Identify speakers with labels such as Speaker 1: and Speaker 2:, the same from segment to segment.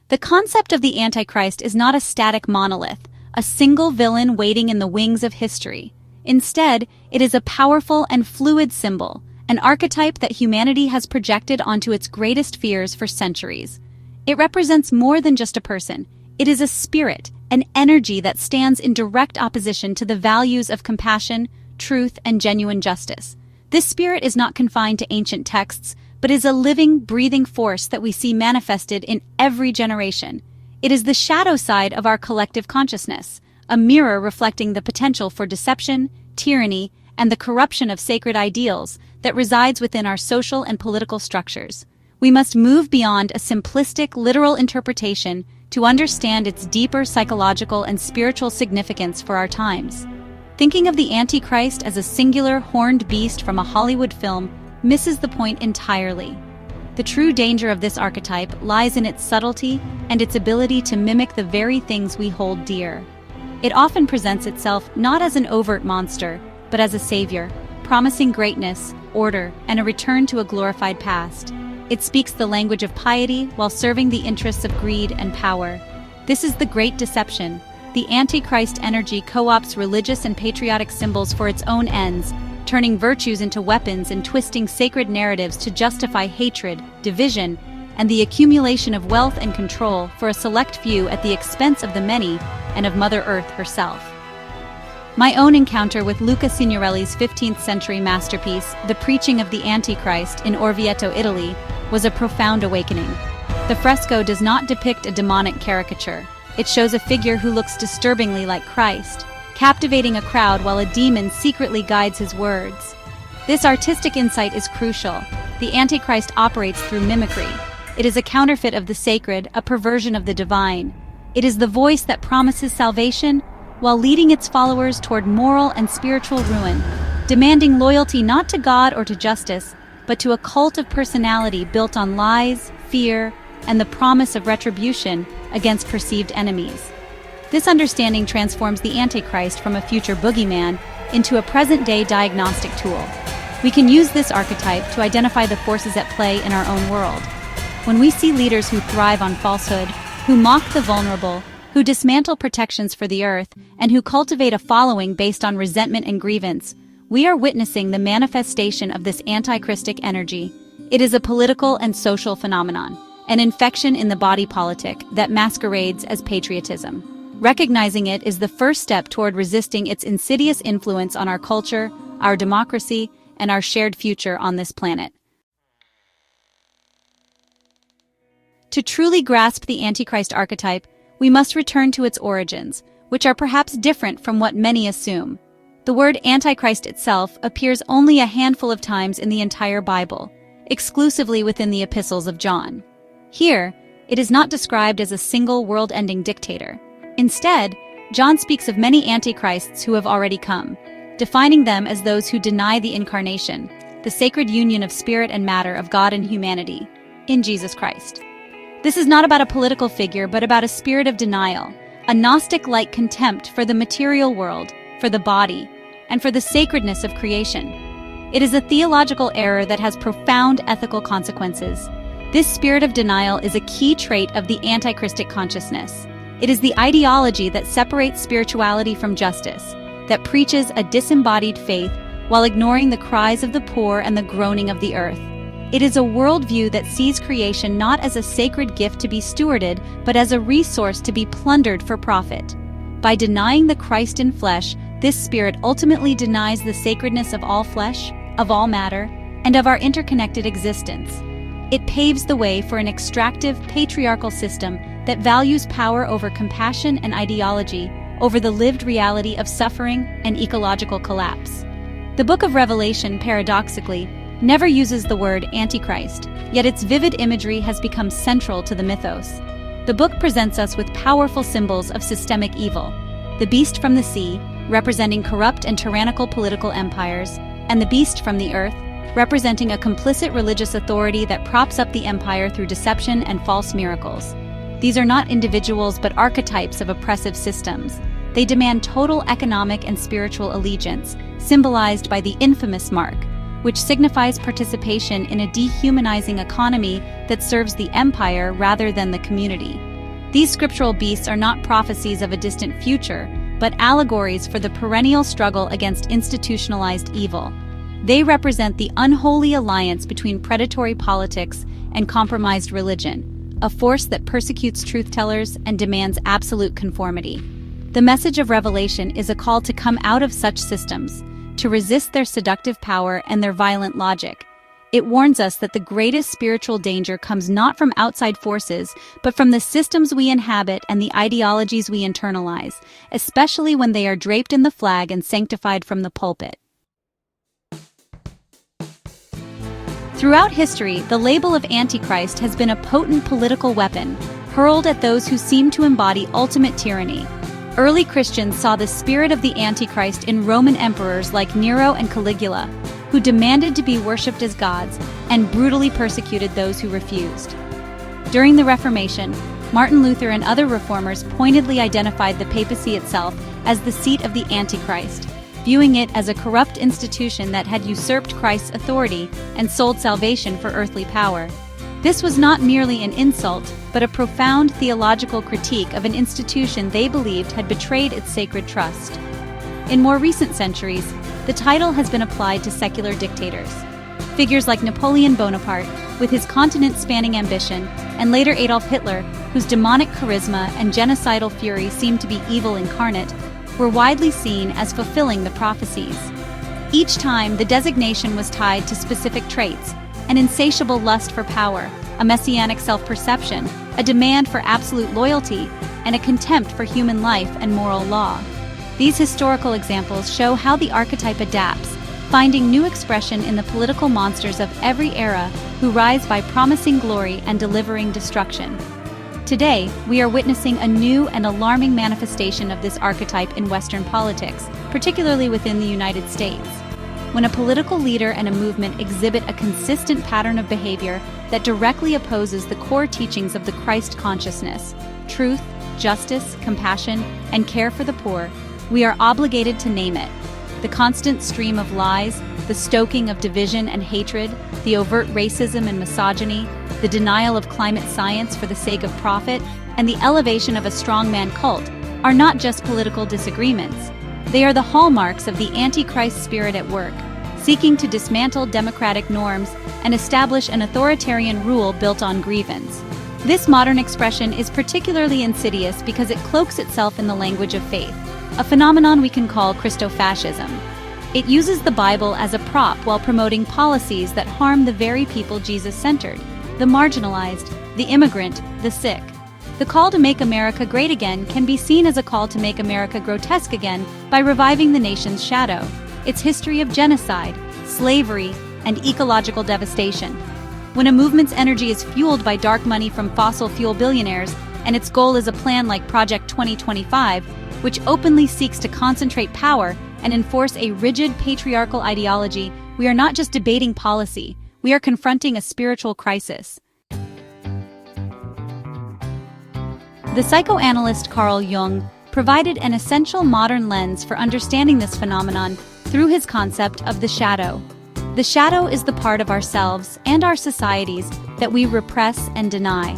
Speaker 1: The concept of the Antichrist is not a static monolith, a single villain waiting in the wings of history. Instead, it is a powerful and fluid symbol, an archetype that humanity has projected onto its greatest fears for centuries. It represents more than just a person. It is a spirit, an energy that stands in direct opposition to the values of compassion, truth, and genuine justice. This spirit is not confined to ancient texts, but is a living, breathing force that we see manifested in every generation. It is the shadow side of our collective consciousness, a mirror reflecting the potential for deception, tyranny, and the corruption of sacred ideals that resides within our social and political structures. We must move beyond a simplistic, literal interpretation to understand its deeper psychological and spiritual significance for our times. Thinking of the Antichrist as a singular, horned beast from a Hollywood film misses the point entirely. The true danger of this archetype lies in its subtlety and its ability to mimic the very things we hold dear. It often presents itself not as an overt monster, but as a savior, promising greatness, order, and a return to a glorified past. It speaks the language of piety while serving the interests of greed and power. This is the great deception. The Antichrist energy co-opts religious and patriotic symbols for its own ends, turning virtues into weapons and twisting sacred narratives to justify hatred, division, and the accumulation of wealth and control for a select few at the expense of the many and of Mother Earth herself. My own encounter with Luca Signorelli's 15th century masterpiece, The Preaching of the Antichrist in Orvieto, Italy, was a profound awakening. The fresco does not depict a demonic caricature. It shows a figure who looks disturbingly like Christ, captivating a crowd while a demon secretly guides his words. This artistic insight is crucial. The Antichrist operates through mimicry. It is a counterfeit of the sacred, a perversion of the divine. It is the voice that promises salvation while leading its followers toward moral and spiritual ruin, demanding loyalty not to God or to justice, but to a cult of personality built on lies, fear, and the promise of retribution against perceived enemies. This understanding transforms the Antichrist from a future boogeyman into a present-day diagnostic tool. We can use this archetype to identify the forces at play in our own world. When we see leaders who thrive on falsehood, who mock the vulnerable, who dismantle protections for the earth, and who cultivate a following based on resentment and grievance, we are witnessing the manifestation of this antichristic energy. It is a political and social phenomenon, an infection in the body politic that masquerades as patriotism. Recognizing it is the first step toward resisting its insidious influence on our culture, our democracy, and our shared future on this planet. To truly grasp the Antichrist archetype, we must return to its origins, which are perhaps different from what many assume. The word Antichrist itself appears only a handful of times in the entire Bible, exclusively within the epistles of John. Here, it is not described as a single world-ending dictator. Instead, John speaks of many antichrists who have already come, defining them as those who deny the incarnation, the sacred union of spirit and matter of God and humanity, in Jesus Christ. This is not about a political figure, but about a spirit of denial, a Gnostic-like contempt for the material world, for the body, and for the sacredness of creation. It is a theological error that has profound ethical consequences. This spirit of denial is a key trait of the antichristic consciousness. It is the ideology that separates spirituality from justice, that preaches a disembodied faith while ignoring the cries of the poor and the groaning of the earth. It is a worldview that sees creation not as a sacred gift to be stewarded, but as a resource to be plundered for profit. By denying the Christ in flesh, this spirit ultimately denies the sacredness of all flesh, of all matter, and of our interconnected existence. It paves the way for an extractive, patriarchal system that values power over compassion and ideology, over the lived reality of suffering and ecological collapse. The Book of Revelation, paradoxically, never uses the word Antichrist, yet its vivid imagery has become central to the mythos. The book presents us with powerful symbols of systemic evil: the beast from the sea, representing corrupt and tyrannical political empires, and the beast from the earth, representing a complicit religious authority that props up the empire through deception and false miracles. These are not individuals but archetypes of oppressive systems. They demand total economic and spiritual allegiance, symbolized by the infamous mark, which signifies participation in a dehumanizing economy that serves the empire rather than the community. These scriptural beasts are not prophecies of a distant future, but allegories for the perennial struggle against institutionalized evil. They represent the unholy alliance between predatory politics and compromised religion, a force that persecutes truth-tellers and demands absolute conformity. The message of Revelation is a call to come out of such systems, to resist their seductive power and their violent logic. It warns us that the greatest spiritual danger comes not from outside forces, but from the systems we inhabit and the ideologies we internalize, especially when they are draped in the flag and sanctified from the pulpit. Throughout history, the label of Antichrist has been a potent political weapon, hurled at those who seem to embody ultimate tyranny. Early Christians saw the spirit of the Antichrist in Roman emperors like Nero and Caligula, who demanded to be worshipped as gods and brutally persecuted those who refused. During the Reformation, Martin Luther and other reformers pointedly identified the papacy itself as the seat of the Antichrist, viewing it as a corrupt institution that had usurped Christ's authority and sold salvation for earthly power. This was not merely an insult, but a profound theological critique of an institution they believed had betrayed its sacred trust. In more recent centuries, the title has been applied to secular dictators. Figures like Napoleon Bonaparte, with his continent-spanning ambition, and later Adolf Hitler, whose demonic charisma and genocidal fury seemed to be evil incarnate, were widely seen as fulfilling the prophecies. Each time, the designation was tied to specific traits: an insatiable lust for power, a messianic self-perception, a demand for absolute loyalty, and a contempt for human life and moral law. These historical examples show how the archetype adapts, finding new expression in the political monsters of every era who rise by promising glory and delivering destruction. Today, we are witnessing a new and alarming manifestation of this archetype in Western politics, particularly within the United States. When a political leader and a movement exhibit a consistent pattern of behavior that directly opposes the core teachings of the Christ consciousness, truth, justice, compassion, and care for the poor, we are obligated to name it. The constant stream of lies, the stoking of division and hatred, the overt racism and misogyny, the denial of climate science for the sake of profit, and the elevation of a strongman cult are not just political disagreements. They are the hallmarks of the Antichrist spirit at work, seeking to dismantle democratic norms and establish an authoritarian rule built on grievance. This modern expression is particularly insidious because it cloaks itself in the language of faith, a phenomenon we can call Christofascism. It uses the Bible as a prop while promoting policies that harm the very people Jesus centered: the marginalized, the immigrant, the sick. The call to make America great again can be seen as a call to make America grotesque again by reviving the nation's shadow, its history of genocide, slavery, and ecological devastation. When a movement's energy is fueled by dark money from fossil fuel billionaires, and its goal is a plan like Project 2025, which openly seeks to concentrate power and enforce a rigid patriarchal ideology, we are not just debating policy, we are confronting a spiritual crisis. The psychoanalyst Carl Jung provided an essential modern lens for understanding this phenomenon through his concept of the shadow. The shadow is the part of ourselves and our societies that we repress and deny.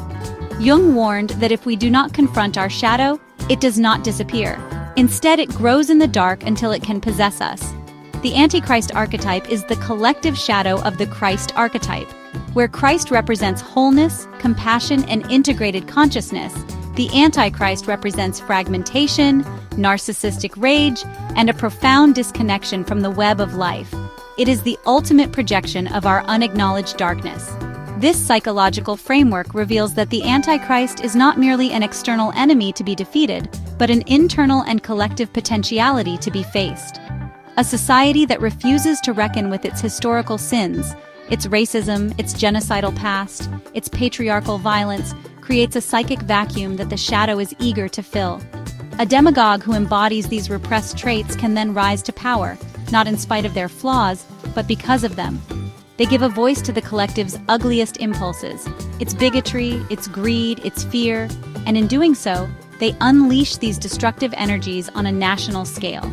Speaker 1: Jung warned that if we do not confront our shadow, it does not disappear. Instead, it grows in the dark until it can possess us. The Antichrist archetype is the collective shadow of the Christ archetype. Where Christ represents wholeness, compassion, and integrated consciousness, the Antichrist represents fragmentation, narcissistic rage, and a profound disconnection from the web of life. It is the ultimate projection of our unacknowledged darkness. This psychological framework reveals that the Antichrist is not merely an external enemy to be defeated, but an internal and collective potentiality to be faced. A society that refuses to reckon with its historical sins, its racism, its genocidal past, its patriarchal violence, creates a psychic vacuum that the shadow is eager to fill. A demagogue who embodies these repressed traits can then rise to power, not in spite of their flaws, but because of them. They give a voice to the collective's ugliest impulses, its bigotry, its greed, its fear, and in doing so, they unleash these destructive energies on a national scale.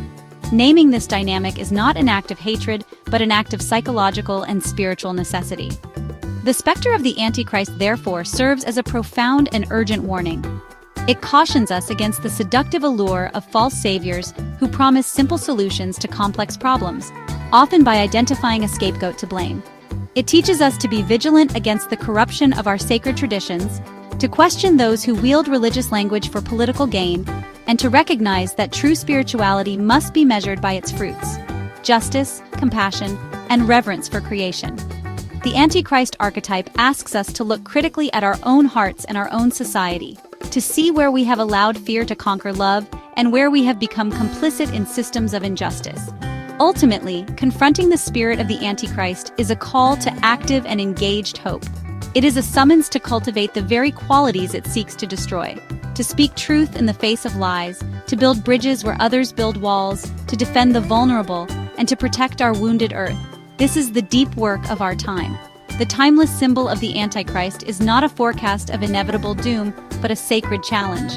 Speaker 1: Naming this dynamic is not an act of hatred, but an act of psychological and spiritual necessity. The specter of the Antichrist, therefore, serves as a profound and urgent warning. It cautions us against the seductive allure of false saviors who promise simple solutions to complex problems, often by identifying a scapegoat to blame. It teaches us to be vigilant against the corruption of our sacred traditions, to question those who wield religious language for political gain, and to recognize that true spirituality must be measured by its fruits: justice, compassion, and reverence for creation. The Antichrist archetype asks us to look critically at our own hearts and our own society, to see where we have allowed fear to conquer love and where we have become complicit in systems of injustice. Ultimately, confronting the spirit of the Antichrist is a call to active and engaged hope. It is a summons to cultivate the very qualities it seeks to destroy, to speak truth in the face of lies, to build bridges where others build walls, to defend the vulnerable, and to protect our wounded earth. This is the deep work of our time. The timeless symbol of the Antichrist is not a forecast of inevitable doom, but a sacred challenge.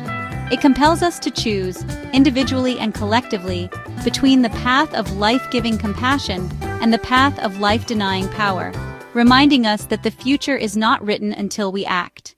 Speaker 1: It compels us to choose, individually and collectively, between the path of life-giving compassion and the path of life-denying power, reminding us that the future is not written until we act.